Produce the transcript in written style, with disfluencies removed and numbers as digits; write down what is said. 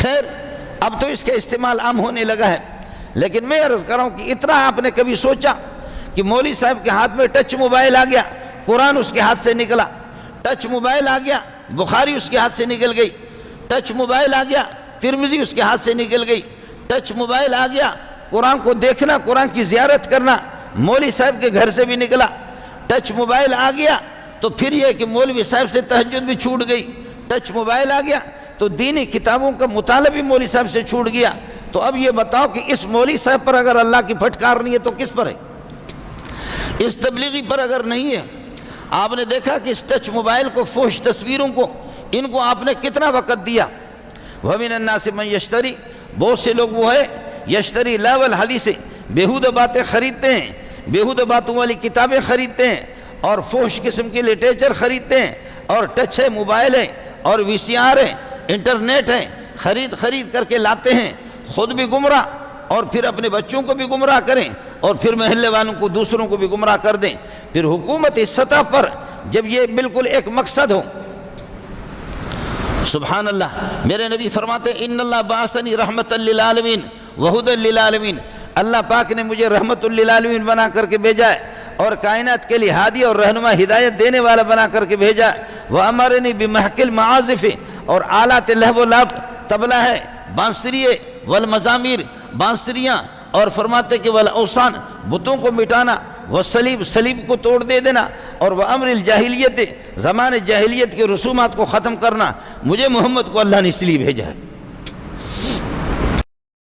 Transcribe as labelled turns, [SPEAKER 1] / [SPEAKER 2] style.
[SPEAKER 1] خیر اب تو اس کا استعمال عام ہونے لگا ہے، لیکن میں عرض کر رہا ہوں کہ اتنا آپ نے کبھی سوچا کہ مولوی صاحب کے ہاتھ میں ٹچ موبائل آ گیا، قرآن اس کے ہاتھ سے نکلا، ٹچ موبائل آ گیا، بخاری اس کے ہاتھ سے نکل گئی، ٹچ موبائل آ گیا، ترمذی اس کے ہاتھ سے نکل گئی، ٹچ موبائل آ گیا، قرآن کو دیکھنا، قرآن کی زیارت کرنا مولوی صاحب کے گھر سے بھی نکلا، ٹچ موبائل آ گیا تو پھر یہ کہ مولوی صاحب سے تہجد بھی چھوٹ گئی، ٹچ موبائل آ گیا تو دینی کتابوں کا مطالعہ بھی مولوی صاحب سے چھوٹ گیا۔ تو اب یہ بتاؤ کہ اس مولوی صاحب پر اگر اللہ کی پھٹکار نہیں ہے تو کس پر ہے؟ اس تبلیغی پر اگر نہیں ہے۔ آپ نے دیکھا کہ اس ٹچ موبائل کو، فحش تصویروں کو، ان کو آپ نے کتنا وقت دیا۔ وَمِنَ النَّاسِ مَن يَشْتَرِي، بہت سے لوگ وہ ہے یشتری لہو الحدیث، بیہودہ باتیں خریدتے ہیں، بیہودہ باتوں والی کتابیں خریدتے ہیں اور فحش قسم کے لٹریچر خریدتے ہیں، اور ٹچ ہے، موبائل ہے، اور وی سی آر ہے، انٹرنیٹ ہے، خرید کر کے لاتے ہیں، خود بھی گمراہ اور پھر اپنے بچوں کو بھی گمراہ کریں اور پھر محلے والوں کو، دوسروں کو بھی گمراہ کر دیں۔ پھر حکومتی سطح پر جب یہ بالکل ایک مقصد ہو، سبحان اللہ، میرے نبی فرماتے ہیں ان اللہ بعثنی رحمۃ للعالمین وہدی للعالمین، اللہ پاک نے مجھے رحمت للعالمین بنا کر کے بھیجا ہے اور کائنات کے لیے ہادی اور رہنما، ہدایت دینے والا بنا کر کے بھیجا ہے۔ وَأَمَرَنِي بِمَحْكِ الْمَعَازِفِ، اور آلات لہو و لعب، طبلہ ہے، بانسری ہے، والمزامیر، بانسریاں، اور فرماتے کہ والاوثان، بتوں کو مٹانا، والصلیب، صلیب کو توڑ دے دینا، اور وامر الجاہلیت، زمان جاہلیت کے رسومات کو ختم کرنا۔ مجھے محمد کو اللہ نے اس لیے بھیجا ہے۔